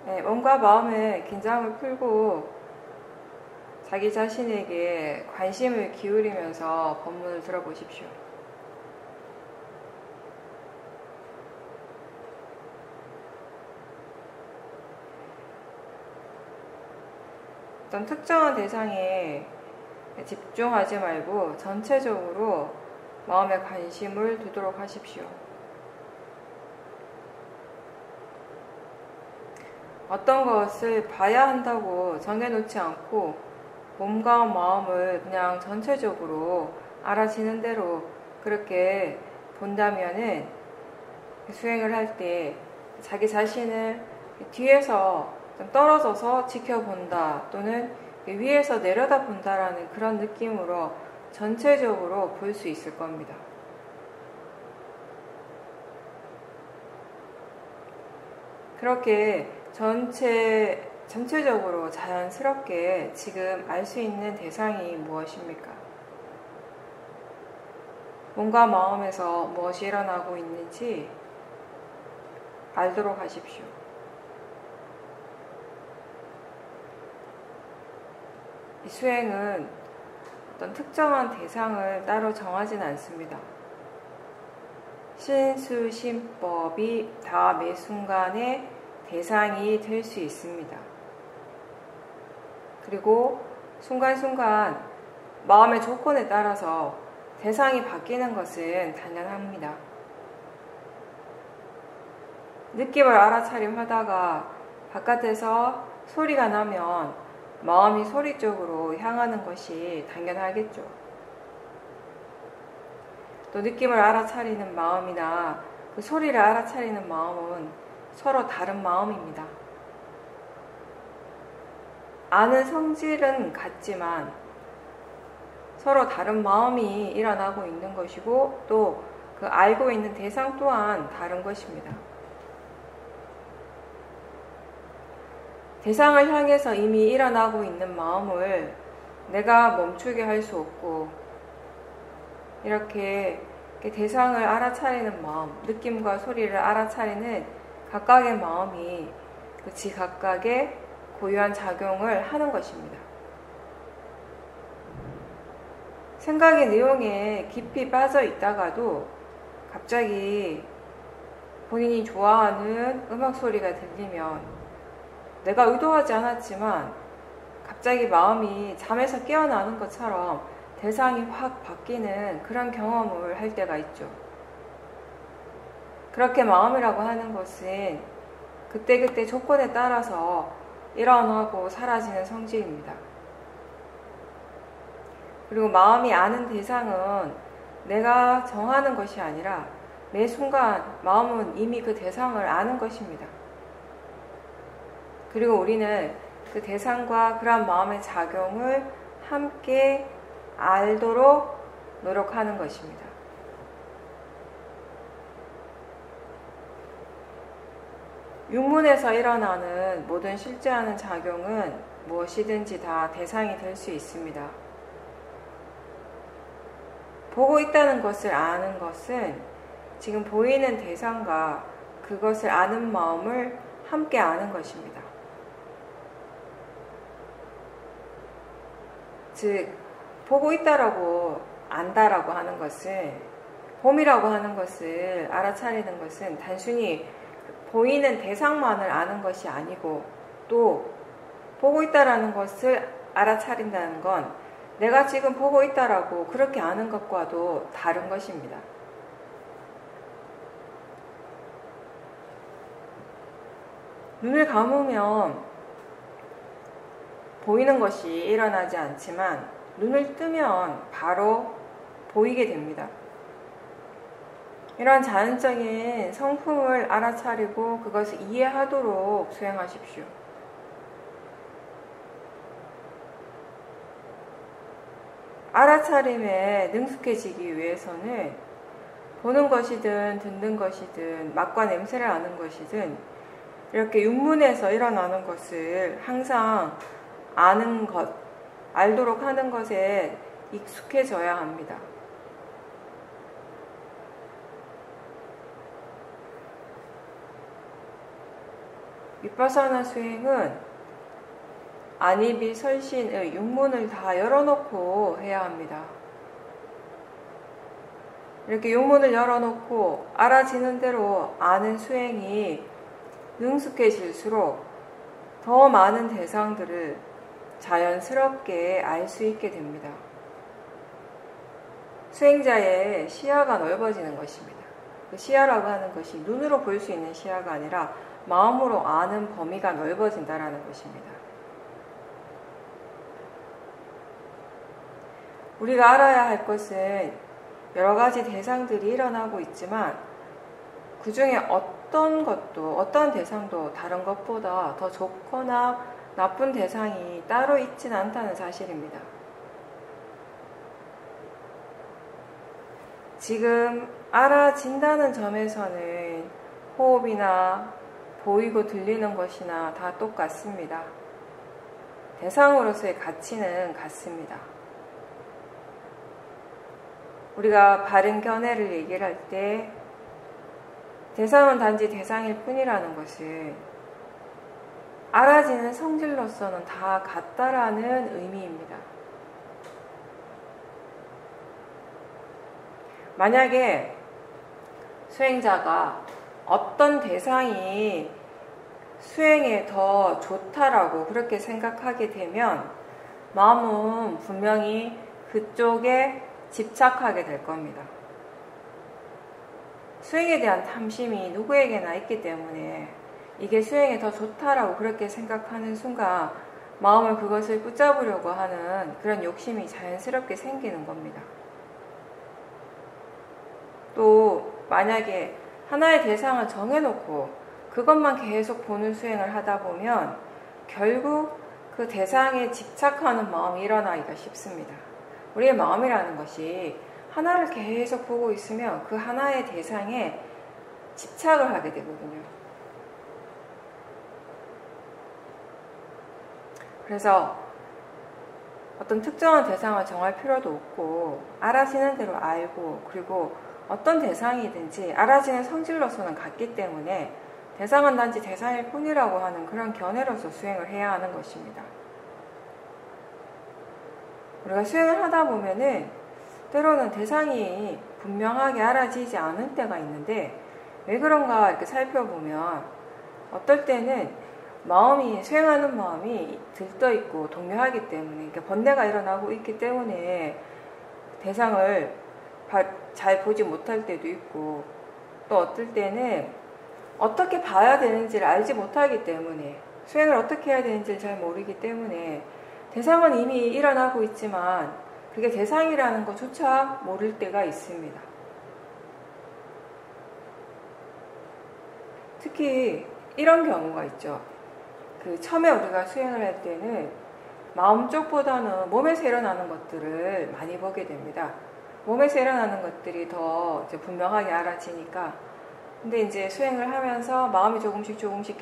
몸과 마음의 긴장을 풀고 자기 자신에게 관심을 기울이면서 법문을 들어보십시오. 어떤 특정한 대상에 집중하지 말고 전체적으로 마음의 관심을 두도록 하십시오. 어떤 것을 봐야 한다고 정해놓지 않고 몸과 마음을 그냥 전체적으로 알아지는 대로 그렇게 본다면은 수행을 할 때 자기 자신을 뒤에서 좀 떨어져서 지켜본다 또는 위에서 내려다 본다라는 그런 느낌으로 전체적으로 볼 수 있을 겁니다. 그렇게 전체적으로 자연스럽게 지금 알 수 있는 대상이 무엇입니까? 몸과 마음에서 무엇이 일어나고 있는지 알도록 하십시오. 이 수행은 어떤 특정한 대상을 따로 정하진 않습니다. 신수심법이 다 매 순간에 대상이 될 수 있습니다. 그리고 순간순간 마음의 조건에 따라서 대상이 바뀌는 것은 당연합니다. 느낌을 알아차림 하다가 바깥에서 소리가 나면 마음이 소리 쪽으로 향하는 것이 당연하겠죠. 또 느낌을 알아차리는 마음이나 그 소리를 알아차리는 마음은 서로 다른 마음입니다. 아는 성질은 같지만 서로 다른 마음이 일어나고 있는 것이고 또 그 알고 있는 대상 또한 다른 것입니다. 대상을 향해서 이미 일어나고 있는 마음을 내가 멈추게 할 수 없고 이렇게 대상을 알아차리는 마음, 느낌과 소리를 알아차리는 각각의 마음이 그 지각각의 고유한 작용을 하는 것입니다. 생각의 내용에 깊이 빠져 있다가도 갑자기 본인이 좋아하는 음악 소리가 들리면 내가 의도하지 않았지만 갑자기 마음이 잠에서 깨어나는 것처럼 대상이 확 바뀌는 그런 경험을 할 때가 있죠. 그렇게 마음이라고 하는 것은 그때그때 조건에 따라서 일어나고 사라지는 성질입니다. 그리고 마음이 아는 대상은 내가 정하는 것이 아니라 매 순간 마음은 이미 그 대상을 아는 것입니다. 그리고 우리는 그 대상과 그런 마음의 작용을 함께 알도록 노력하는 것입니다. 육문에서 일어나는 모든 실제하는 작용은 무엇이든지 다 대상이 될 수 있습니다. 보고 있다는 것을 아는 것은 지금 보이는 대상과 그것을 아는 마음을 함께 아는 것입니다. 즉, 보고 있다라고 안다라고 하는 것은, 봄이라고 하는 것을 알아차리는 것은 단순히 보이는 대상만을 아는 것이 아니고 또 보고 있다라는 것을 알아차린다는 건 내가 지금 보고 있다라고 그렇게 아는 것과도 다른 것입니다. 눈을 감으면 보이는 것이 일어나지 않지만 눈을 뜨면 바로 보이게 됩니다. 이러한 자연적인 성품을 알아차리고 그것을 이해하도록 수행하십시오. 알아차림에 능숙해지기 위해서는 보는 것이든 듣는 것이든 맛과 냄새를 아는 것이든 이렇게 육문에서 일어나는 것을 항상 아는 것, 알도록 하는 것에 익숙해져야 합니다. 비파사나 수행은 안이비 설신의 육문을 다 열어놓고 해야 합니다. 이렇게 육문을 열어놓고 알아지는 대로 아는 수행이 능숙해질수록 더 많은 대상들을 자연스럽게 알 수 있게 됩니다. 수행자의 시야가 넓어지는 것입니다. 그 시야라고 하는 것이 눈으로 볼 수 있는 시야가 아니라 마음으로 아는 범위가 넓어진다라는 것입니다. 우리가 알아야 할 것은 여러 가지 대상들이 일어나고 있지만 그 중에 어떤 대상도 다른 것보다 더 좋거나 나쁜 대상이 따로 있지는 않다는 사실입니다. 지금 알아진다는 점에서는 호흡이나 보이고 들리는 것이나 다 똑같습니다. 대상으로서의 가치는 같습니다. 우리가 바른 견해를 얘기를 할 때 대상은 단지 대상일 뿐이라는 것은 알아지는 성질로서는 다 같다라는 의미입니다. 만약에 수행자가 어떤 대상이 수행에 더 좋다라고 그렇게 생각하게 되면 마음은 분명히 그쪽에 집착하게 될 겁니다. 수행에 대한 탐심이 누구에게나 있기 때문에 이게 수행에 더 좋다라고 그렇게 생각하는 순간 마음을 그것을 붙잡으려고 하는 그런 욕심이 자연스럽게 생기는 겁니다. 또 만약에 하나의 대상을 정해놓고 그것만 계속 보는 수행을 하다 보면 결국 그 대상에 집착하는 마음이 일어나기가 쉽습니다. 우리의 마음이라는 것이 하나를 계속 보고 있으면 그 하나의 대상에 집착을 하게 되거든요. 그래서 어떤 특정한 대상을 정할 필요도 없고 알아지는 대로 알고 그리고 어떤 대상이든지 알아지는 성질로서는 같기 때문에 대상은 단지 대상일 뿐이라고 하는 그런 견해로서 수행을 해야 하는 것입니다. 우리가 수행을 하다 보면은 때로는 대상이 분명하게 알아지지 않을 때가 있는데 왜 그런가 이렇게 살펴보면 어떨 때는 수행하는 마음이 들떠있고 동요하기 때문에 그러니까 번뇌가 일어나고 있기 때문에 대상을 잘 보지 못할 때도 있고 또 어떨 때는 어떻게 봐야 되는지를 알지 못하기 때문에 수행을 어떻게 해야 되는지를 잘 모르기 때문에 대상은 이미 일어나고 있지만 그게 대상이라는 것조차 모를 때가 있습니다. 특히 이런 경우가 있죠. 처음에 우리가 수행을 할 때는 마음 쪽보다는 몸에서 일어나는 것들을 많이 보게 됩니다. 몸에서 일어나는 것들이 더 이제 분명하게 알아지니까. 근데 이제 수행을 하면서 마음이 조금씩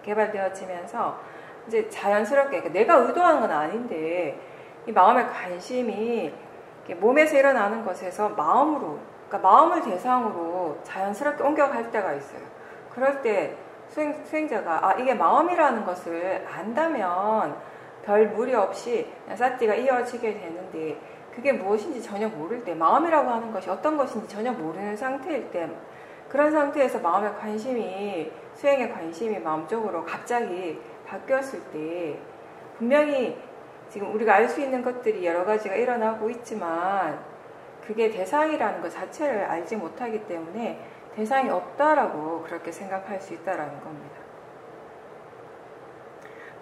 개발되어지면서 이제 자연스럽게, 그러니까 내가 의도하는 건 아닌데 이 마음의 관심이 몸에서 일어나는 것에서 그러니까 마음을 대상으로 자연스럽게 옮겨갈 때가 있어요. 그럴 때 수행자가 이게 마음이라는 것을 안다면 별 무리 없이 사띠가 이어지게 되는데 그게 무엇인지 전혀 모를 때 마음이라고 하는 것이 어떤 것인지 전혀 모르는 상태일 때 그런 상태에서 수행의 관심이 마음적으로 갑자기 바뀌었을 때 분명히 지금 우리가 알 수 있는 것들이 여러 가지가 일어나고 있지만 그게 대상이라는 것 자체를 알지 못하기 때문에 대상이 없다라고 그렇게 생각할 수 있다라는 겁니다.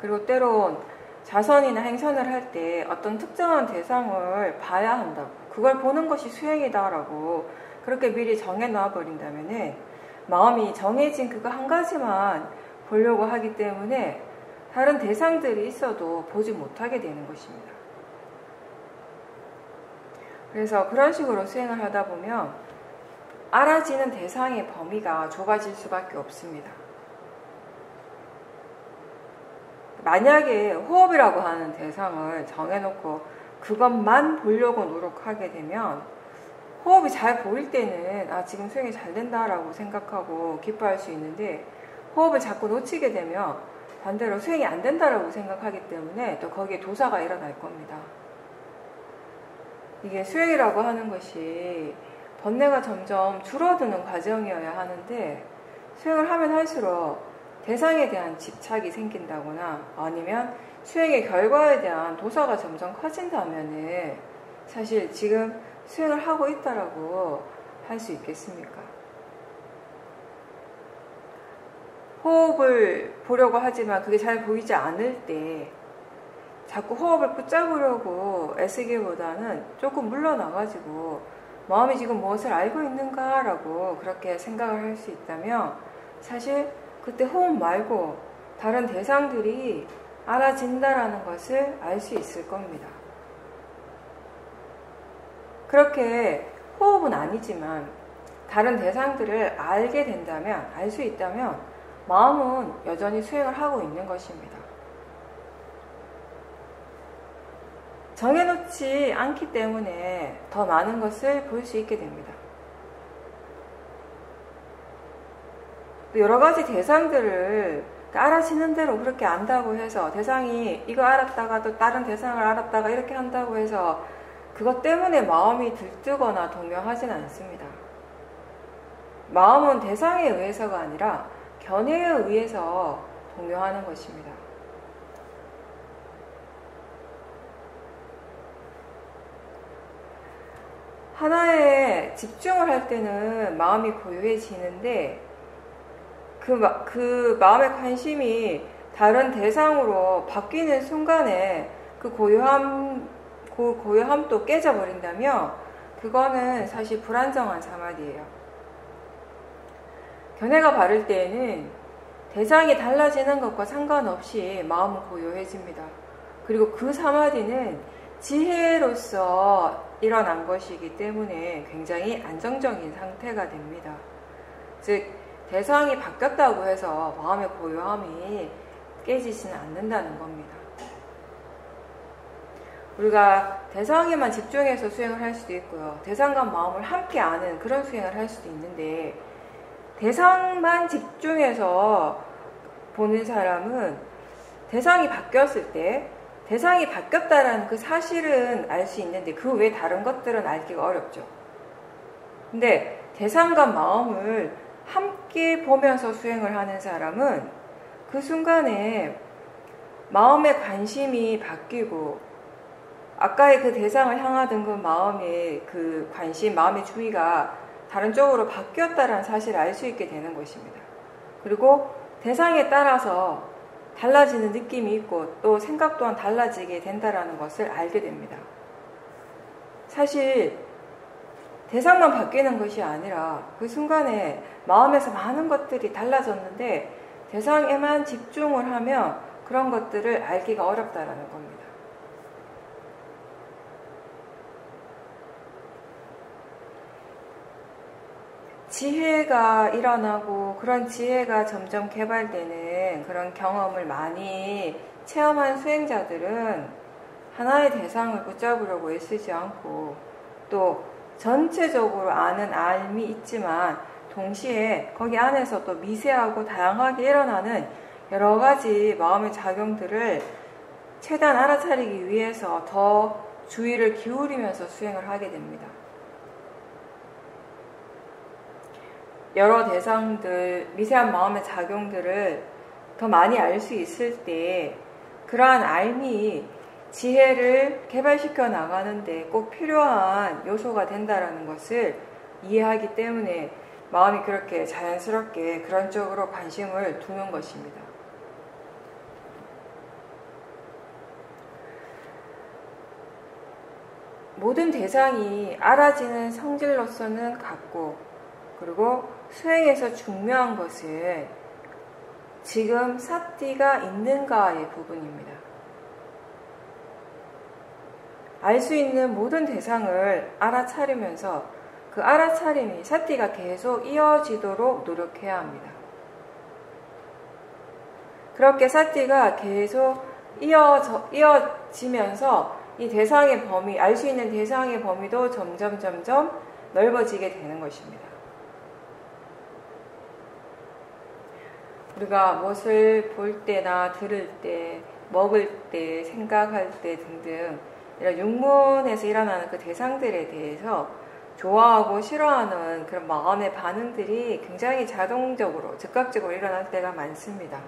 그리고 때론 자선이나 행선을 할 때 어떤 특정한 대상을 봐야 한다고 그걸 보는 것이 수행이다라고 그렇게 미리 정해놔 버린다면은 마음이 정해진 그거 한 가지만 보려고 하기 때문에 다른 대상들이 있어도 보지 못하게 되는 것입니다. 그래서 그런 식으로 수행을 하다 보면 알아지는 대상의 범위가 좁아질 수밖에 없습니다. 만약에 호흡이라고 하는 대상을 정해놓고 그것만 보려고 노력하게 되면 호흡이 잘 보일 때는 지금 수행이 잘 된다라고 생각하고 기뻐할 수 있는데 호흡을 자꾸 놓치게 되면 반대로 수행이 안 된다라고 생각하기 때문에 또 거기에 도사가 일어날 겁니다. 이게 수행이라고 하는 것이 번뇌가 점점 줄어드는 과정이어야 하는데 수행을 하면 할수록 대상에 대한 집착이 생긴다거나 아니면 수행의 결과에 대한 도사가 점점 커진다면은 사실 지금 수행을 하고 있다라고 할 수 있겠습니까? 호흡을 보려고 하지만 그게 잘 보이지 않을 때 자꾸 호흡을 붙잡으려고 애쓰기보다는 조금 물러나가지고 마음이 지금 무엇을 알고 있는가라고 그렇게 생각을 할 수 있다면 사실 그때 호흡 말고 다른 대상들이 알아진다라는 것을 알 수 있을 겁니다. 그렇게 호흡은 아니지만 다른 대상들을 알게 된다면, 알 수 있다면 마음은 여전히 수행을 하고 있는 것입니다. 정해놓지 않기 때문에 더 많은 것을 볼 수 있게 됩니다. 여러 가지 대상들을 알아지는 대로 그렇게 안다고 해서 대상이 이거 알았다가 또 다른 대상을 알았다가 이렇게 한다고 해서 그것 때문에 마음이 들뜨거나 동요하지는 않습니다. 마음은 대상에 의해서가 아니라 견해에 의해서 동요하는 것입니다. 하나에 집중을 할 때는 마음이 고요해지는데 그 마음의 관심이 다른 대상으로 바뀌는 순간에 그 고요함도 깨져버린다면 그거는 사실 불안정한 사마디예요. 견해가 바를 때에는 대상이 달라지는 것과 상관없이 마음은 고요해집니다. 그리고 그 사마디는 지혜로서 일어난 것이기 때문에 굉장히 안정적인 상태가 됩니다. 즉 대상이 바뀌었다고 해서 마음의 고요함이 깨지지는 않는다는 겁니다. 우리가 대상에만 집중해서 수행을 할 수도 있고요. 대상과 마음을 함께 아는 그런 수행을 할 수도 있는데 대상만 집중해서 보는 사람은 대상이 바뀌었을 때 대상이 바뀌었다라는 그 사실은 알 수 있는데 그 외 다른 것들은 알기가 어렵죠. 근데 대상과 마음을 함께 보면서 수행을 하는 사람은 그 순간에 마음의 관심이 바뀌고 아까의 그 대상을 향하던 그 마음의 그 관심, 마음의 주의가 다른 쪽으로 바뀌었다는 사실을 알 수 있게 되는 것입니다. 그리고 대상에 따라서 달라지는 느낌이 있고 또 생각 또한 달라지게 된다는 것을 알게 됩니다. 사실 대상만 바뀌는 것이 아니라 그 순간에 마음에서 많은 것들이 달라졌는데 대상에만 집중을 하면 그런 것들을 알기가 어렵다는 겁니다. 지혜가 일어나고 그런 지혜가 점점 개발되는 그런 경험을 많이 체험한 수행자들은 하나의 대상을 붙잡으려고 애쓰지 않고 또 전체적으로 아는 알미 있지만 동시에 거기 안에서 또 미세하고 다양하게 일어나는 여러 가지 마음의 작용들을 최대한 알아차리기 위해서 더 주의를 기울이면서 수행을 하게 됩니다. 여러 대상들, 미세한 마음의 작용들을 더 많이 알 수 있을 때 그러한 알미, 지혜를 개발시켜 나가는데 꼭 필요한 요소가 된다는 것을 이해하기 때문에 마음이 그렇게 자연스럽게 그런 쪽으로 관심을 두는 것입니다. 모든 대상이 알아지는 성질로서는 같고 그리고 수행에서 중요한 것은 지금 사띠가 있는가의 부분입니다. 알 수 있는 모든 대상을 알아차리면서 그 알아차림이 사띠가 계속 이어지도록 노력해야 합니다. 그렇게 사띠가 계속 이어지면서 이 대상의 범위, 알 수 있는 대상의 범위도 점점 넓어지게 되는 것입니다. 우리가 무엇을 볼 때나 들을 때, 먹을 때, 생각할 때 등등 이런 육문에서 일어나는 그 대상들에 대해서 좋아하고 싫어하는 그런 마음의 반응들이 굉장히 자동적으로, 즉각적으로 일어날 때가 많습니다.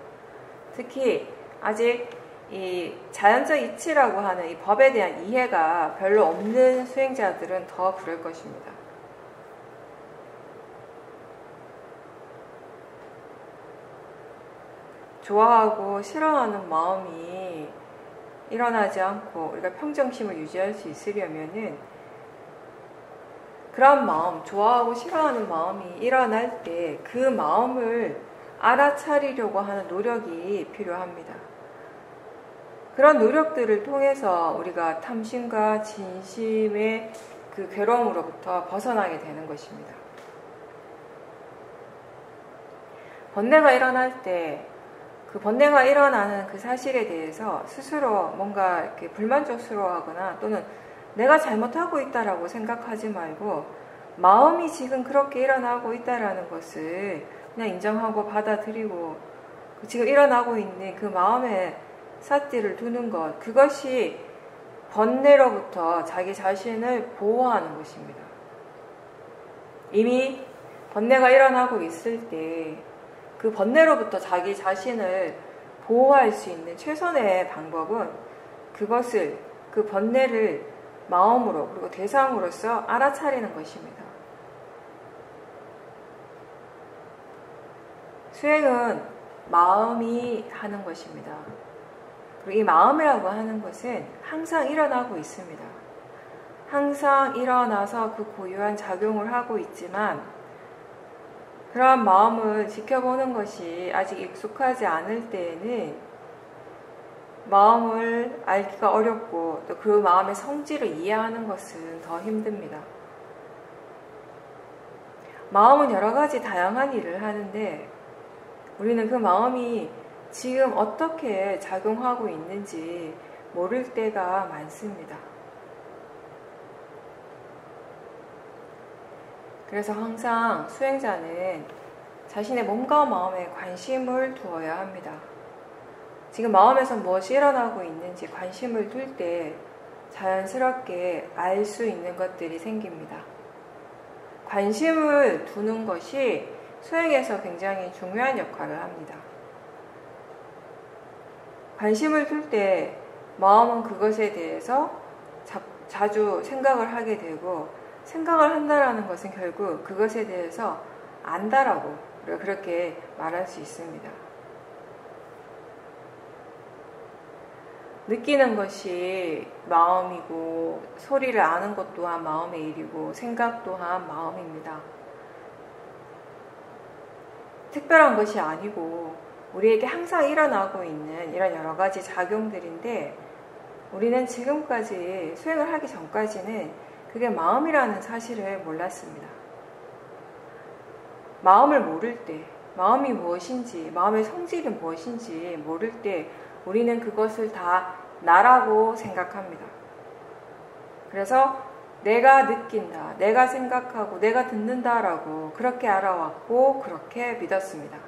특히 아직 이 자연적 이치라고 하는 이 법에 대한 이해가 별로 없는 수행자들은 더 그럴 것입니다. 좋아하고 싫어하는 마음이 일어나지 않고 우리가 평정심을 유지할 수 있으려면은 그런 마음, 좋아하고 싫어하는 마음이 일어날 때 그 마음을 알아차리려고 하는 노력이 필요합니다. 그런 노력들을 통해서 우리가 탐심과 진심의 그 괴로움으로부터 벗어나게 되는 것입니다. 번뇌가 일어날 때 그 번뇌가 일어나는 그 사실에 대해서 스스로 뭔가 이렇게 불만족스러워하거나 또는 내가 잘못하고 있다라고 생각하지 말고 마음이 지금 그렇게 일어나고 있다라는 것을 그냥 인정하고 받아들이고 지금 일어나고 있는 그 마음에 삿띠를 두는 것, 그것이 번뇌로부터 자기 자신을 보호하는 것입니다. 이미 번뇌가 일어나고 있을 때 그 번뇌로부터 자기 자신을 보호할 수 있는 최선의 방법은 그것을, 그 번뇌를 마음으로 그리고 대상으로서 알아차리는 것입니다. 수행은 마음이 하는 것입니다. 그리고 이 마음이라고 하는 것은 항상 일어나고 있습니다. 항상 일어나서 그 고유한 작용을 하고 있지만 그러한 마음을 지켜보는 것이 아직 익숙하지 않을 때에는 마음을 알기가 어렵고 또 그 마음의 성질을 이해하는 것은 더 힘듭니다. 마음은 여러 가지 다양한 일을 하는데 우리는 그 마음이 지금 어떻게 작용하고 있는지 모를 때가 많습니다. 그래서 항상 수행자는 자신의 몸과 마음에 관심을 두어야 합니다. 지금 마음에서 무엇이 일어나고 있는지 관심을 둘 때 자연스럽게 알 수 있는 것들이 생깁니다. 관심을 두는 것이 수행에서 굉장히 중요한 역할을 합니다. 관심을 둘 때 마음은 그것에 대해서 자주 생각을 하게 되고 생각을 한다라는 것은 결국 그것에 대해서 안다라고 그렇게 말할 수 있습니다. 느끼는 것이 마음이고 소리를 아는 것 또한 마음의 일이고 생각 또한 마음입니다. 특별한 것이 아니고 우리에게 항상 일어나고 있는 이런 여러 가지 작용들인데 우리는 지금까지 수행을 하기 전까지는 그게 마음이라는 사실을 몰랐습니다. 마음을 모를 때, 마음이 무엇인지, 마음의 성질이 무엇인지 모를 때 우리는 그것을 다 나라고 생각합니다. 그래서 내가 느낀다, 내가 생각하고 내가 듣는다라고 그렇게 알아왔고 그렇게 믿었습니다.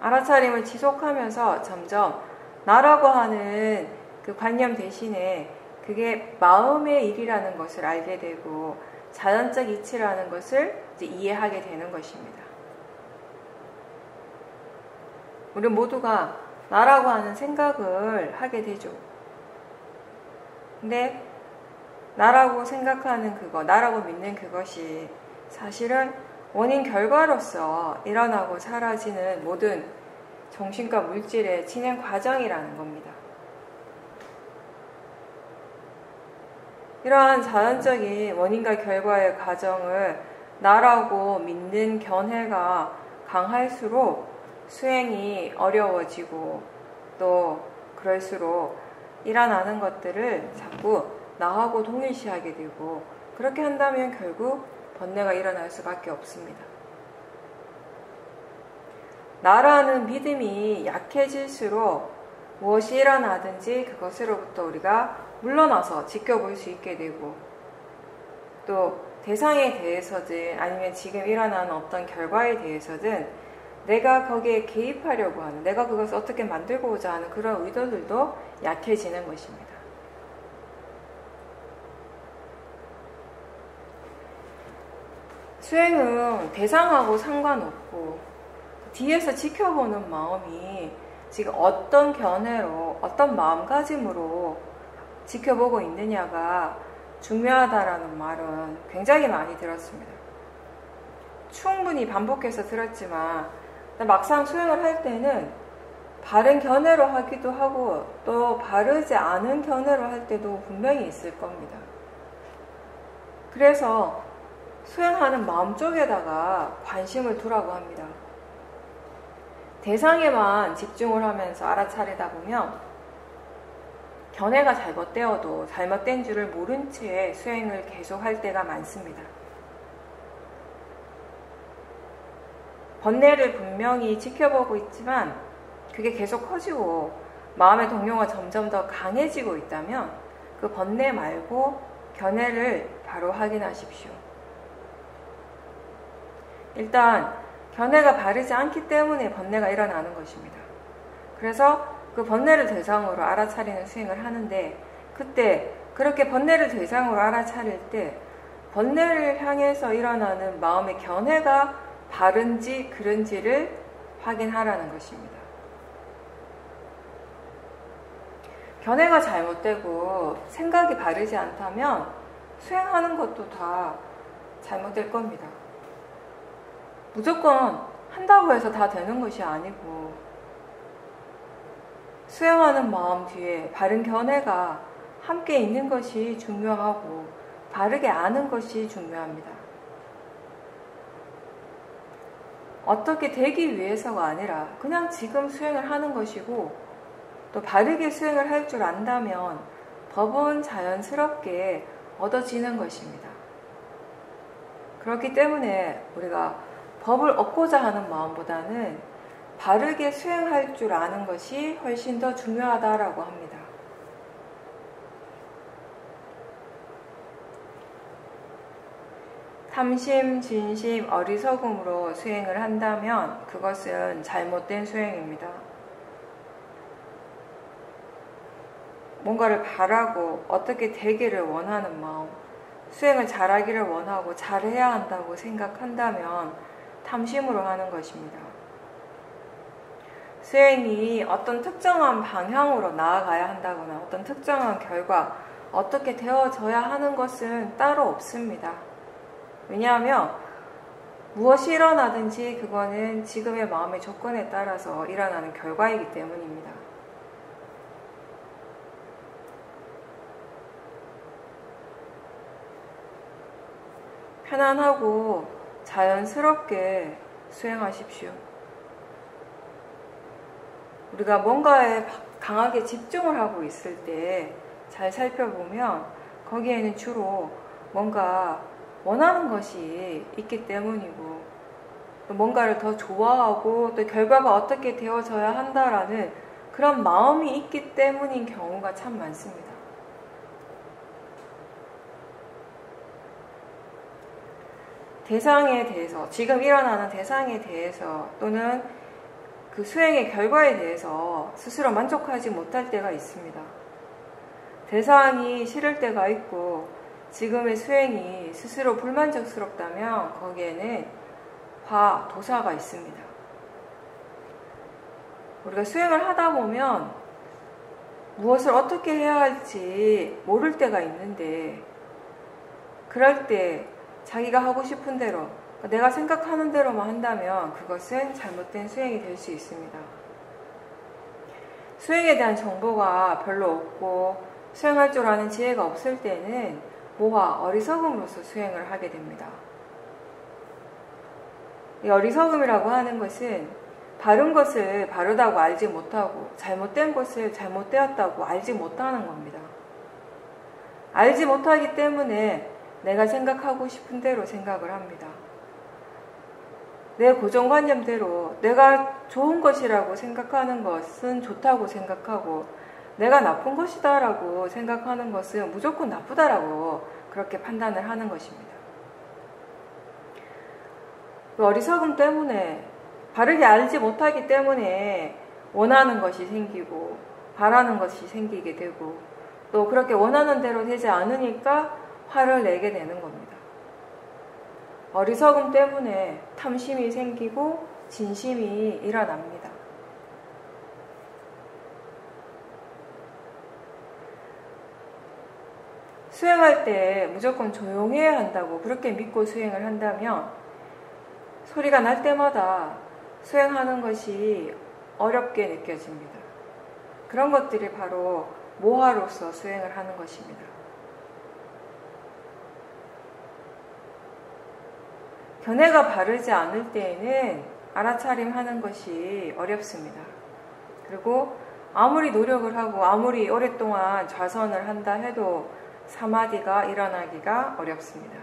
알아차림을 지속하면서 점점 나라고 하는 그 관념 대신에 그게 마음의 일이라는 것을 알게 되고 자연적 이치라는 것을 이제 이해하게 되는 것입니다. 우리 모두가 나라고 하는 생각을 하게 되죠. 근데 나라고 생각하는 그거, 나라고 믿는 그것이 사실은 원인 결과로서 일어나고 사라지는 모든 정신과 물질의 진행 과정이라는 겁니다. 이러한 자연적인 원인과 결과의 과정을 나라고 믿는 견해가 강할수록 수행이 어려워지고 또 그럴수록 일어나는 것들을 자꾸 나하고 동일시하게 되고 그렇게 한다면 결국 번뇌가 일어날 수밖에 없습니다. 나라는 믿음이 약해질수록 무엇이 일어나든지 그것으로부터 우리가 물러나서 지켜볼 수 있게 되고 또 대상에 대해서든 아니면 지금 일어나는 어떤 결과에 대해서든 내가 거기에 개입하려고 하는, 내가 그것을 어떻게 만들고자 하는 그런 의도들도 약해지는 것입니다. 수행은 대상하고 상관없고 뒤에서 지켜보는 마음이 지금 어떤 견해로, 어떤 마음가짐으로 지켜보고 있느냐가 중요하다라는 말은 굉장히 많이 들었습니다. 충분히 반복해서 들었지만 막상 수행을 할 때는 바른 견해로 하기도 하고 또 바르지 않은 견해로 할 때도 분명히 있을 겁니다. 그래서 수행하는 마음 쪽에다가 관심을 두라고 합니다. 대상에만 집중을 하면서 알아차리다 보면 견해가 잘못되어도 잘못된 줄을 모른 채 수행을 계속할 때가 많습니다. 번뇌를 분명히 지켜보고 있지만 그게 계속 커지고 마음의 동요가 점점 더 강해지고 있다면 그 번뇌 말고 견해를 바로 확인하십시오. 일단 견해가 바르지 않기 때문에 번뇌가 일어나는 것입니다. 그래서 그 번뇌를 대상으로 알아차리는 수행을 하는데 그때 그렇게 번뇌를 대상으로 알아차릴 때 번뇌를 향해서 일어나는 마음의 견해가 바른지 그른지를 확인하라는 것입니다. 견해가 잘못되고 생각이 바르지 않다면 수행하는 것도 다 잘못될 겁니다. 무조건 한다고 해서 다 되는 것이 아니고 수행하는 마음 뒤에 바른 견해가 함께 있는 것이 중요하고 바르게 아는 것이 중요합니다. 어떻게 되기 위해서가 아니라 그냥 지금 수행을 하는 것이고 또 바르게 수행을 할 줄 안다면 법은 자연스럽게 얻어지는 것입니다. 그렇기 때문에 우리가 법을 얻고자 하는 마음보다는 바르게 수행할 줄 아는 것이 훨씬 더 중요하다라고 합니다. 탐심, 진심, 어리석음으로 수행을 한다면 그것은 잘못된 수행입니다. 뭔가를 바라고 어떻게 되기를 원하는 마음, 수행을 잘하기를 원하고 잘해야 한다고 생각한다면 탐심으로 하는 것입니다. 수행이 어떤 특정한 방향으로 나아가야 한다거나 어떤 특정한 결과, 어떻게 되어져야 하는 것은 따로 없습니다. 왜냐하면 무엇이 일어나든지 그거는 지금의 마음의 조건에 따라서 일어나는 결과이기 때문입니다. 편안하고 자연스럽게 수행하십시오. 우리가 뭔가에 강하게 집중을 하고 있을 때 잘 살펴보면 거기에는 주로 뭔가 원하는 것이 있기 때문이고 또 뭔가를 더 좋아하고 또 결과가 어떻게 되어져야 한다라는 그런 마음이 있기 때문인 경우가 참 많습니다. 대상에 대해서, 지금 일어나는 대상에 대해서 또는 그 수행의 결과에 대해서 스스로 만족하지 못할 때가 있습니다. 대상이 싫을 때가 있고 지금의 수행이 스스로 불만족스럽다면 거기에는 도사가 있습니다. 우리가 수행을 하다 보면 무엇을 어떻게 해야 할지 모를 때가 있는데 그럴 때 자기가 하고 싶은 대로 내가 생각하는 대로만 한다면 그것은 잘못된 수행이 될 수 있습니다. 수행에 대한 정보가 별로 없고 수행할 줄 아는 지혜가 없을 때는 모화, 어리석음으로써 수행을 하게 됩니다. 이 어리석음이라고 하는 것은 바른 것을 바르다고 알지 못하고 잘못된 것을 잘못되었다고 알지 못하는 겁니다. 알지 못하기 때문에 내가 생각하고 싶은 대로 생각을 합니다. 내 고정관념대로 내가 좋은 것이라고 생각하는 것은 좋다고 생각하고 내가 나쁜 것이다 라고 생각하는 것은 무조건 나쁘다라고 그렇게 판단을 하는 것입니다. 그 어리석음 때문에, 바르게 알지 못하기 때문에 원하는 것이 생기고 바라는 것이 생기게 되고, 또 그렇게 원하는 대로 되지 않으니까 화를 내게 되는 겁니다. 어리석음 때문에 탐심이 생기고 진심이 일어납니다. 수행할 때 무조건 조용해야 한다고 그렇게 믿고 수행을 한다면 소리가 날 때마다 수행하는 것이 어렵게 느껴집니다. 그런 것들이 바로 모화로서 수행을 하는 것입니다. 견해가 바르지 않을 때에는 알아차림하는 것이 어렵습니다. 그리고 아무리 노력을 하고 아무리 오랫동안 좌선을 한다 해도 사마디가 일어나기가 어렵습니다.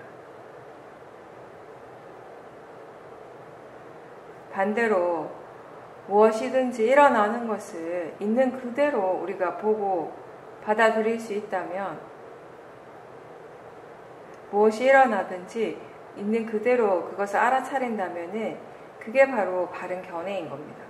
반대로 무엇이든지 일어나는 것을 있는 그대로 우리가 보고 받아들일 수 있다면, 무엇이 일어나든지 있는 그대로 그것을 알아차린다면 그게 바로 바른 견해인 겁니다.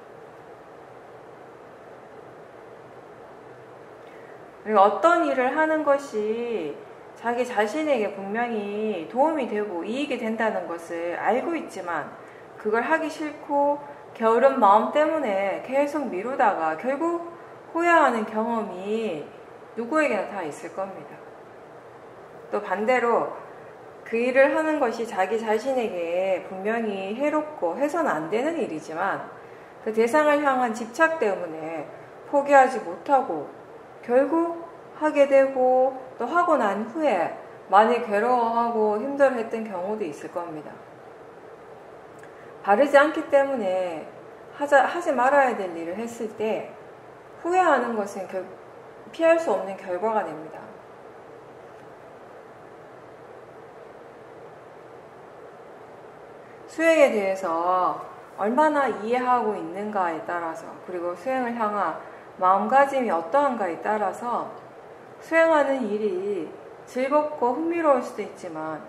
그리고 어떤 일을 하는 것이 자기 자신에게 분명히 도움이 되고 이익이 된다는 것을 알고 있지만 그걸 하기 싫고 게으른 마음 때문에 계속 미루다가 결국 후회하는 경험이 누구에게나 다 있을 겁니다. 또 반대로 그 일을 하는 것이 자기 자신에게 분명히 해롭고 해서는 안 되는 일이지만 그 대상을 향한 집착 때문에 포기하지 못하고 결국 하게 되고 또 하고 난 후에 많이 괴로워하고 힘들어했던 경우도 있을 겁니다. 바르지 않기 때문에 하지 말아야 될 일을 했을 때 후회하는 것은 피할 수 없는 결과가 됩니다. 수행에 대해서 얼마나 이해하고 있는가에 따라서, 그리고 수행을 향한 마음가짐이 어떠한가에 따라서 수행하는 일이 즐겁고 흥미로울 수도 있지만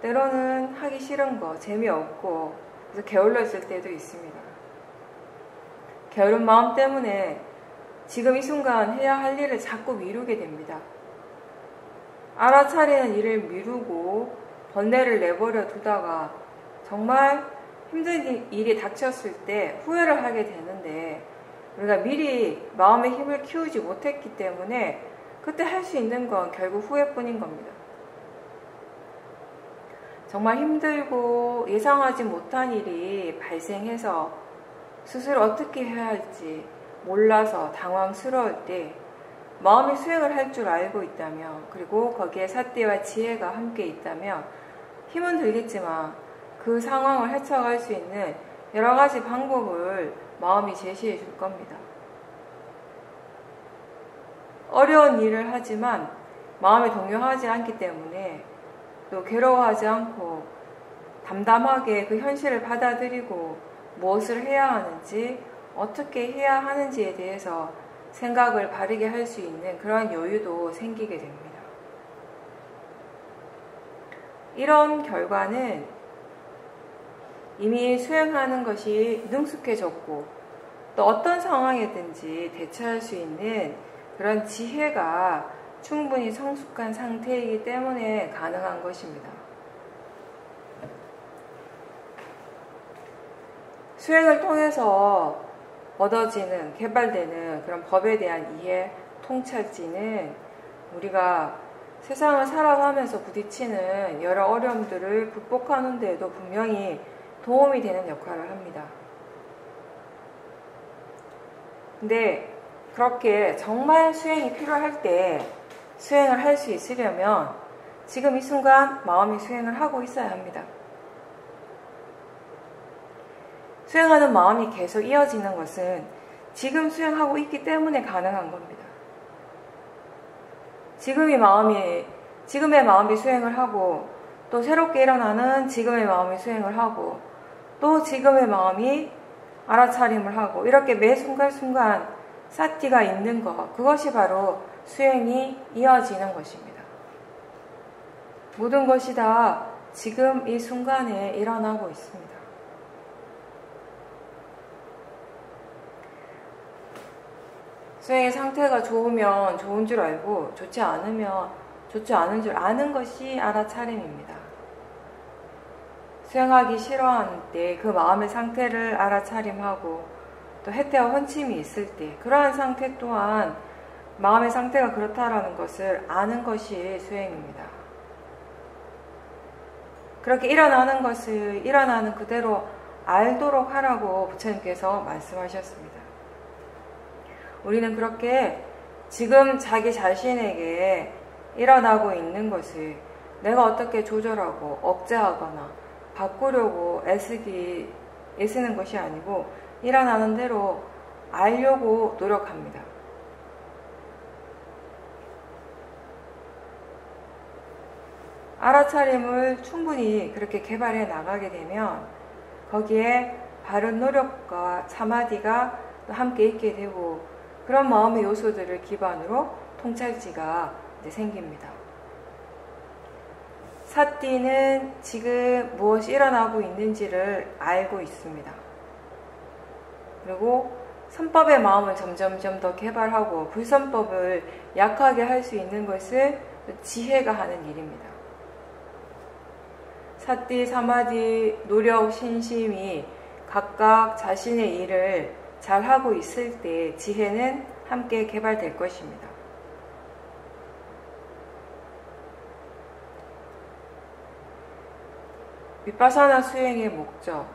때로는 하기 싫은 거, 재미없고 그래서 게을러질 때도 있습니다. 게으른 마음 때문에 지금 이 순간 해야 할 일을 자꾸 미루게 됩니다. 알아차리는 일을 미루고 번뇌를 내버려 두다가 정말 힘든 일이 닥쳤을 때 후회를 하게 되는데, 우리가 미리 마음의 힘을 키우지 못했기 때문에 그때 할 수 있는 건 결국 후회뿐인 겁니다. 정말 힘들고 예상하지 못한 일이 발생해서 스스로 어떻게 해야 할지 몰라서 당황스러울 때 마음이 수행을 할 줄 알고 있다면, 그리고 거기에 사띠와 지혜가 함께 있다면 힘은 들겠지만 그 상황을 헤쳐갈 수 있는 여러 가지 방법을 마음이 제시해 줄 겁니다. 어려운 일을 하지만 마음이 동요하지 않기 때문에 또 괴로워하지 않고 담담하게 그 현실을 받아들이고 무엇을 해야 하는지, 어떻게 해야 하는지에 대해서 생각을 바르게 할 수 있는 그런 여유도 생기게 됩니다. 이런 결과는 이미 수행하는 것이 능숙해졌고 또 어떤 상황이든지 대처할 수 있는 그런 지혜가 충분히 성숙한 상태이기 때문에 가능한 것입니다. 수행을 통해서 얻어지는, 개발되는 그런 법에 대한 이해, 통찰지는 우리가 세상을 살아가면서 부딪히는 여러 어려움들을 극복하는 데에도 분명히 도움이 되는 역할을 합니다. 근데 그렇게 정말 수행이 필요할 때 수행을 할 수 있으려면 지금 이 순간 마음이 수행을 하고 있어야 합니다. 수행하는 마음이 계속 이어지는 것은 지금 수행하고 있기 때문에 가능한 겁니다. 지금의 마음이 수행을 하고 또 새롭게 일어나는 지금의 마음이 수행을 하고 또 지금의 마음이 알아차림을 하고, 이렇게 매 순간순간 사티가 있는 것, 그것이 바로 수행이 이어지는 것입니다. 모든 것이 다 지금 이 순간에 일어나고 있습니다. 수행의 상태가 좋으면 좋은 줄 알고 좋지 않으면 좋지 않은 줄 아는 것이 알아차림입니다. 수행하기 싫어하는 때 그 마음의 상태를 알아차림하고 또 해태와 헌침이 있을 때 그러한 상태 또한 마음의 상태가 그렇다라는 것을 아는 것이 수행입니다. 그렇게 일어나는 것을 일어나는 그대로 알도록 하라고 부처님께서 말씀하셨습니다. 우리는 그렇게 지금 자기 자신에게 일어나고 있는 것을 내가 어떻게 조절하고 억제하거나 바꾸려고 애쓰는 것이 아니고 일어나는 대로 알려고 노력합니다. 알아차림을 충분히 그렇게 개발해 나가게 되면 거기에 바른 노력과 사마디가 또 함께 있게 되고 그런 마음의 요소들을 기반으로 통찰지가 이제 생깁니다. 사띠는 지금 무엇이 일어나고 있는지를 알고 있습니다. 그리고 선법의 마음을 점점점 더 개발하고 불선법을 약하게 할 수 있는 것을 지혜가 하는 일입니다. 사띠, 사마디, 노력, 신심이 각각 자신의 일을 잘하고 있을 때 지혜는 함께 개발될 것입니다. 비파사나 수행의 목적,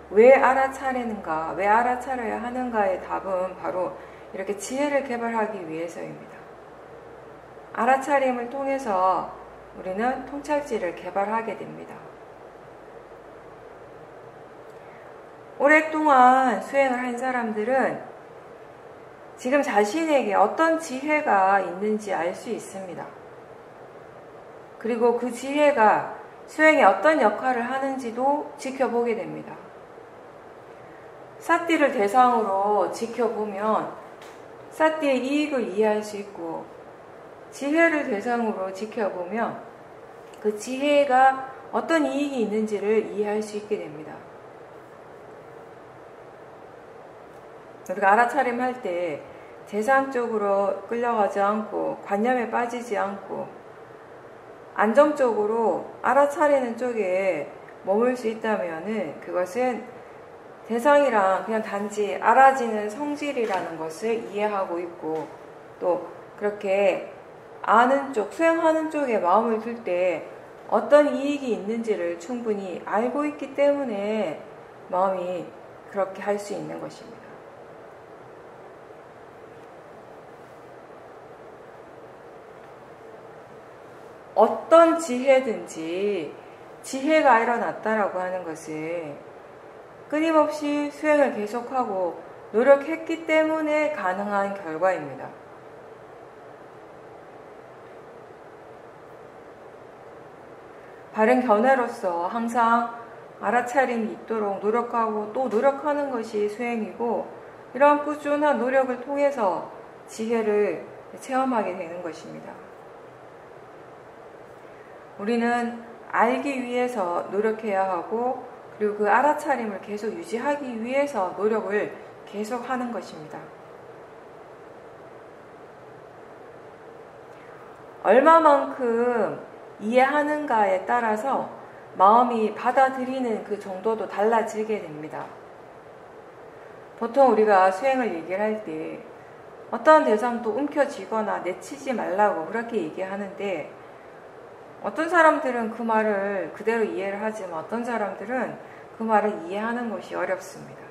왜 알아차리는가, 왜 알아차려야 하는가의 답은 바로 이렇게 지혜를 개발하기 위해서입니다. 알아차림을 통해서 우리는 통찰지를 개발하게 됩니다. 오랫동안 수행을 한 사람들은 지금 자신에게 어떤 지혜가 있는지 알 수 있습니다. 그리고 그 지혜가 수행에 어떤 역할을 하는지도 지켜보게 됩니다. 사띠를 대상으로 지켜보면 사띠의 이익을 이해할 수 있고 지혜를 대상으로 지켜보면 그 지혜가 어떤 이익이 있는지를 이해할 수 있게 됩니다. 우리가 알아차림할 때 대상 쪽으로 끌려가지 않고 관념에 빠지지 않고 안정적으로 알아차리는 쪽에 머물 수 있다면 그것은 대상이랑 그냥 단지 알아지는 성질이라는 것을 이해하고 있고 또 그렇게 아는 쪽, 수행하는 쪽에 마음을 둘 때 어떤 이익이 있는지를 충분히 알고 있기 때문에 마음이 그렇게 할 수 있는 것입니다. 어떤 지혜든지 지혜가 일어났다라고 하는 것은 끊임없이 수행을 계속하고 노력했기 때문에 가능한 결과입니다. 바른 견해로서 항상 알아차림이 있도록 노력하고 또 노력하는 것이 수행이고 이러한 꾸준한 노력을 통해서 지혜를 체험하게 되는 것입니다. 우리는 알기 위해서 노력해야 하고 그리고 그 알아차림을 계속 유지하기 위해서 노력을 계속하는 것입니다. 얼마만큼 이해하는가에 따라서 마음이 받아들이는 그 정도도 달라지게 됩니다. 보통 우리가 수행을 얘기를 할 때 어떤 대상도 움켜쥐거나 내치지 말라고 그렇게 얘기하는데 어떤 사람들은 그 말을 그대로 이해를 하지만 어떤 사람들은 그 말을 이해하는 것이 어렵습니다.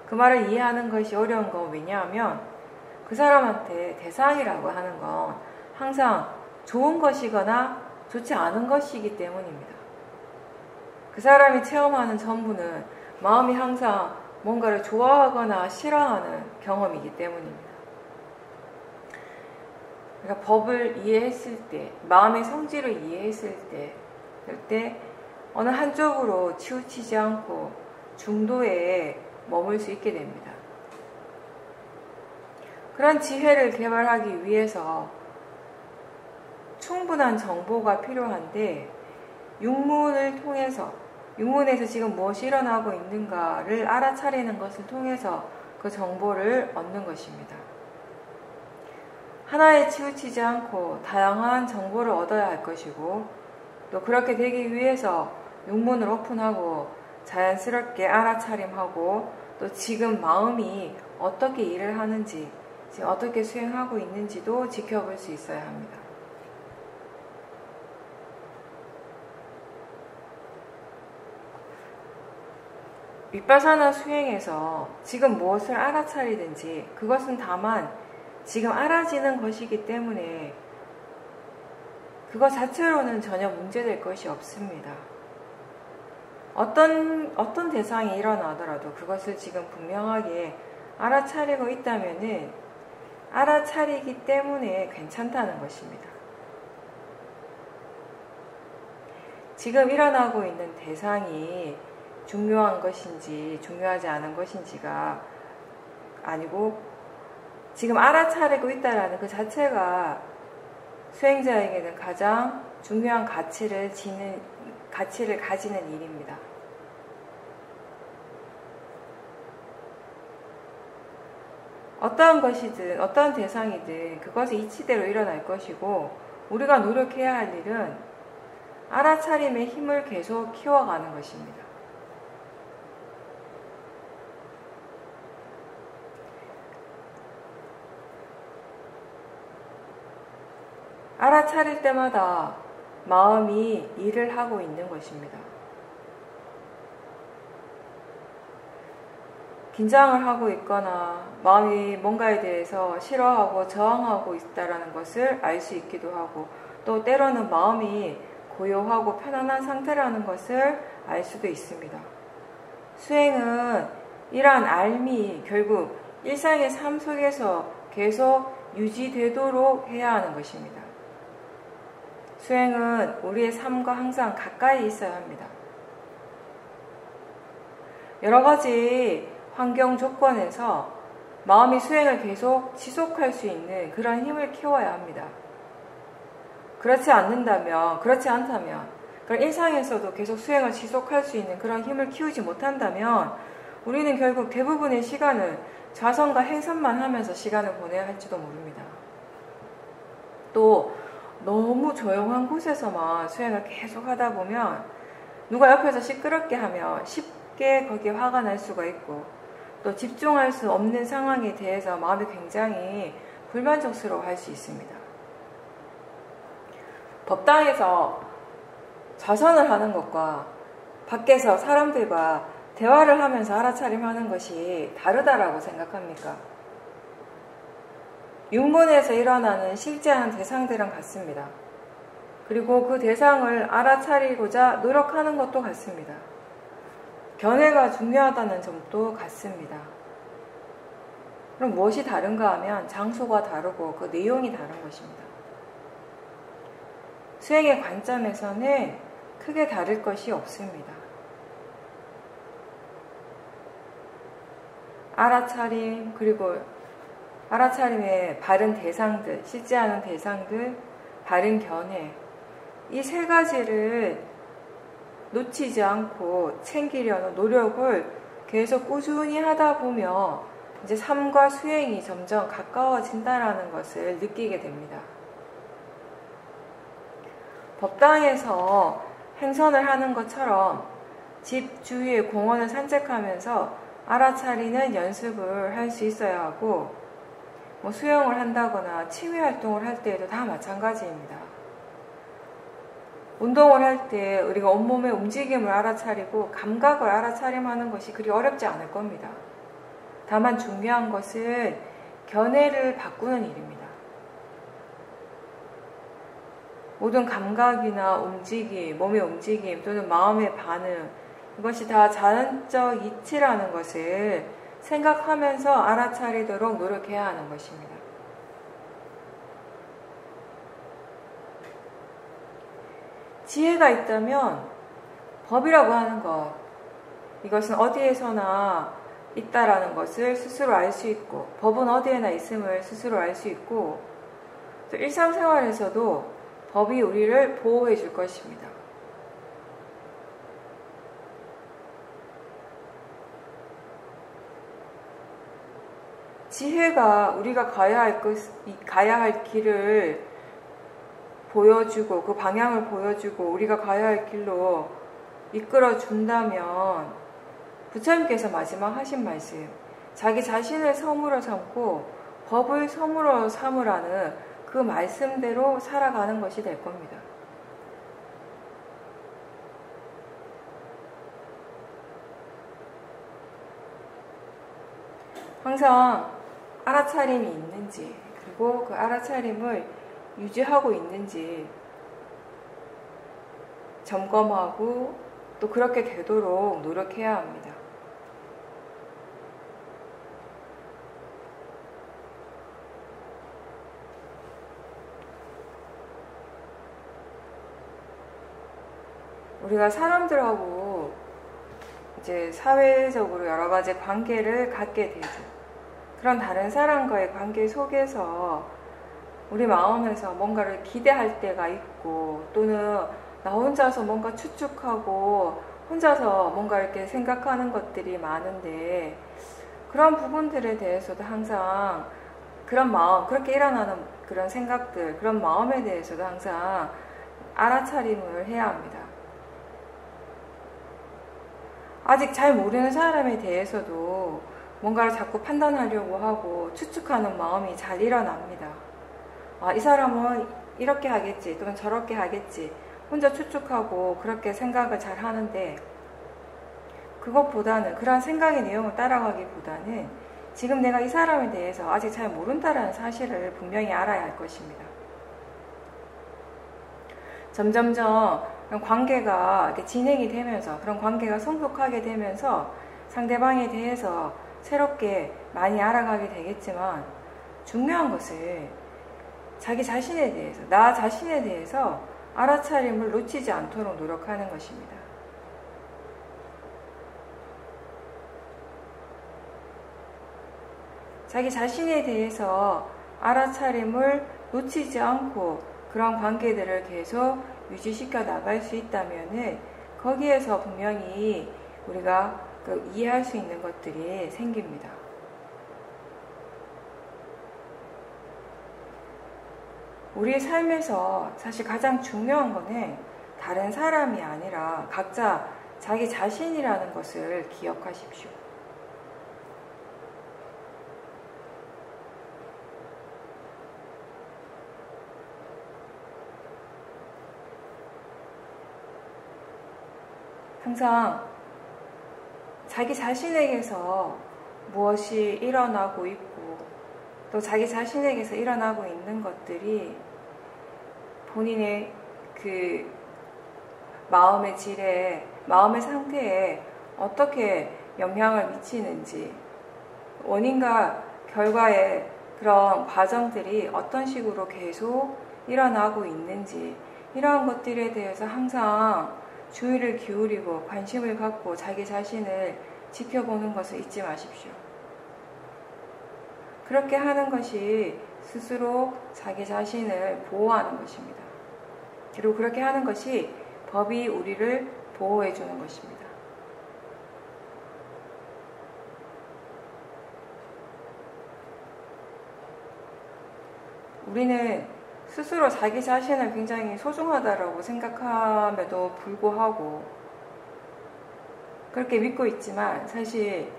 그 말을 이해하는 것이 어려운 건 왜냐하면 그 사람한테 대상이라고 하는 건 항상 좋은 것이거나 좋지 않은 것이기 때문입니다. 그 사람이 체험하는 전부는 마음이 항상 뭔가를 좋아하거나 싫어하는 경험이기 때문입니다. 그러니까 법을 이해했을 때, 마음의 성질을 이해했을 때, 그때 어느 한쪽으로 치우치지 않고 중도에 머물 수 있게 됩니다. 그런 지혜를 개발하기 위해서 충분한 정보가 필요한데 육문을 통해서, 육문에서 지금 무엇이 일어나고 있는가를 알아차리는 것을 통해서 그 정보를 얻는 것입니다. 하나에 치우치지 않고 다양한 정보를 얻어야 할 것이고, 또 그렇게 되기 위해서 육문을 오픈하고 자연스럽게 알아차림하고, 또 지금 마음이 어떻게 일을 하는지, 지금 어떻게 수행하고 있는지도 지켜볼 수 있어야 합니다. 윗바사나 수행에서 지금 무엇을 알아차리든지 그것은 다만 지금 알아지는 것이기 때문에 그것 자체로는 전혀 문제될 것이 없습니다. 어떤 대상이 일어나더라도 그것을 지금 분명하게 알아차리고 있다면은 알아차리기 때문에 괜찮다는 것입니다. 지금 일어나고 있는 대상이 중요한 것인지 중요하지 않은 것인지가 아니고 지금 알아차리고 있다는 그 자체가 수행자에게는 가장 중요한 가치를 가지는 일입니다. 어떠한 것이든 어떠한 대상이든 그것이 이치대로 일어날 것이고, 우리가 노력해야 할 일은 알아차림의 힘을 계속 키워가는 것입니다. 알아차릴 때마다 마음이 일을 하고 있는 것입니다. 긴장을 하고 있거나 마음이 뭔가에 대해서 싫어하고 저항하고 있다는 것을 알 수 있기도 하고, 또 때로는 마음이 고요하고 편안한 상태라는 것을 알 수도 있습니다. 수행은 이러한 알미 결국 일상의 삶 속에서 계속 유지되도록 해야 하는 것입니다. 수행은 우리의 삶과 항상 가까이 있어야 합니다. 여러 가지 환경 조건에서 마음이 수행을 계속 지속할 수 있는 그런 힘을 키워야 합니다. 그렇지 않다면, 그런 일상에서도 계속 수행을 지속할 수 있는 그런 힘을 키우지 못한다면 우리는 결국 대부분의 시간을 좌선과 행선만 하면서 시간을 보내야 할지도 모릅니다. 또 너무 조용한 곳에서만 수행을 계속 하다 보면 누가 옆에서 시끄럽게 하면 쉽게 거기에 화가 날 수가 있고, 또 집중할 수 없는 상황에 대해서 마음이 굉장히 불만족스러워 할 수 있습니다. 법당에서 좌선을 하는 것과 밖에서 사람들과 대화를 하면서 알아차림하는 것이 다르다라고 생각합니까? 육문에서 일어나는 실제한 대상들은 같습니다. 그리고 그 대상을 알아차리고자 노력하는 것도 같습니다. 견해가 중요하다는 점도 같습니다. 그럼 무엇이 다른가 하면 장소가 다르고 그 내용이 다른 것입니다. 수행의 관점에서는 크게 다를 것이 없습니다. 알아차림, 그리고 알아차림의 바른 대상들, 실제하는 대상들, 바른 견해, 이 세 가지를 놓치지 않고 챙기려는 노력을 계속 꾸준히 하다 보면 이제 삶과 수행이 점점 가까워진다는 것을 느끼게 됩니다. 법당에서 행선을 하는 것처럼 집 주위의 공원을 산책하면서 알아차리는 연습을 할 수 있어야 하고, 수영을 한다거나 취미 활동을 할 때에도 다 마찬가지입니다. 운동을 할 때 우리가 온몸의 움직임을 알아차리고 감각을 알아차림하는 것이 그리 어렵지 않을 겁니다. 다만 중요한 것은 견해를 바꾸는 일입니다. 모든 감각이나 움직임, 몸의 움직임 또는 마음의 반응, 이것이 다 자연적 이치라는 것을 생각하면서 알아차리도록 노력해야 하는 것입니다. 지혜가 있다면 법이라고 하는 것, 이것은 어디에서나 있다라는 것을 스스로 알 수 있고, 법은 어디에나 있음을 스스로 알 수 있고, 또 일상생활에서도 법이 우리를 보호해 줄 것입니다. 지혜가 우리가 가야 할 길을 보여주고 그 방향을 보여주고 우리가 가야 할 길로 이끌어 준다면 부처님께서 마지막 하신 말씀, 자기 자신을 섬으로 삼고 법을 섬으로 삼으라는 그 말씀대로 살아가는 것이 될 겁니다. 항상 알아차림이 있는지, 그리고 그 알아차림을 유지하고 있는지 점검하고 또 그렇게 되도록 노력해야 합니다. 우리가 사람들하고 이제 사회적으로 여러 가지 관계를 갖게 되죠. 그런 다른 사람과의 관계 속에서 우리 마음에서 뭔가를 기대할 때가 있고, 또는 나 혼자서 뭔가 추측하고 혼자서 뭔가 이렇게 생각하는 것들이 많은데, 그런 부분들에 대해서도 항상 그런 마음, 그렇게 일어나는 그런 생각들, 그런 마음에 대해서도 항상 알아차림을 해야 합니다. 아직 잘 모르는 사람에 대해서도 뭔가를 자꾸 판단하려고 하고 추측하는 마음이 잘 일어납니다. 아, 이 사람은 이렇게 하겠지, 또는 저렇게 하겠지, 혼자 추측하고 그렇게 생각을 잘 하는데, 그것보다는, 그런 생각의 내용을 따라가기보다는 지금 내가 이 사람에 대해서 아직 잘 모른다는 사실을 분명히 알아야 할 것입니다. 점점점 관계가 이렇게 진행이 되면서, 그런 관계가 성숙하게 되면서 상대방에 대해서 새롭게 많이 알아가게 되겠지만, 중요한 것은 자기 자신에 대해서, 나 자신에 대해서 알아차림을 놓치지 않도록 노력하는 것입니다. 자기 자신에 대해서 알아차림을 놓치지 않고 그런 관계들을 계속 유지시켜 나갈 수 있다면은 거기에서 분명히 우리가 이해할 수 있는 것들이 생깁니다. 우리의 삶에서 사실 가장 중요한 거는 다른 사람이 아니라 각자 자기 자신이라는 것을 기억하십시오. 항상 자기 자신에게서 무엇이 일어나고 있고, 또 자기 자신에게서 일어나고 있는 것들이 본인의 그 마음의 질에, 마음의 상태에 어떻게 영향을 미치는지, 원인과 결과의 그런 과정들이 어떤 식으로 계속 일어나고 있는지, 이러한 것들에 대해서 항상 주의를 기울이고 관심을 갖고 자기 자신을 지켜보는 것을 잊지 마십시오. 그렇게 하는 것이 스스로 자기 자신을 보호하는 것입니다. 그리고 그렇게 하는 것이 법이 우리를 보호해 주는 것입니다. 우리는 스스로 자기 자신을 굉장히 소중하다라고 생각함에도 불구하고 그렇게 믿고 있지만, 사실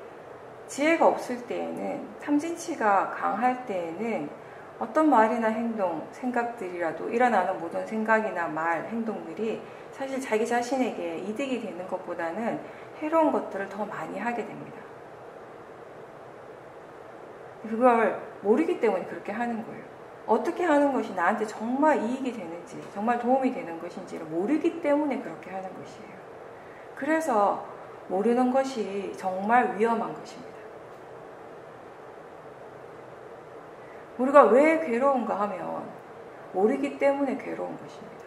지혜가 없을 때에는, 탐진치가 강할 때에는 어떤 말이나 행동, 생각들이라도, 일어나는 모든 생각이나 말, 행동들이 사실 자기 자신에게 이득이 되는 것보다는 해로운 것들을 더 많이 하게 됩니다. 그걸 모르기 때문에 그렇게 하는 거예요. 어떻게 하는 것이 나한테 정말 이익이 되는지, 정말 도움이 되는 것인지를 모르기 때문에 그렇게 하는 것이에요. 그래서 모르는 것이 정말 위험한 것입니다. 우리가 왜 괴로운가 하면 모르기 때문에 괴로운 것입니다.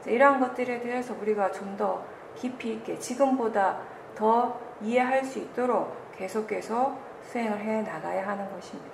이러한 것들에 대해서 우리가 좀 더 깊이 있게, 지금보다 더 이해할 수 있도록 계속해서 수행을 해 나가야 하는 것입니다.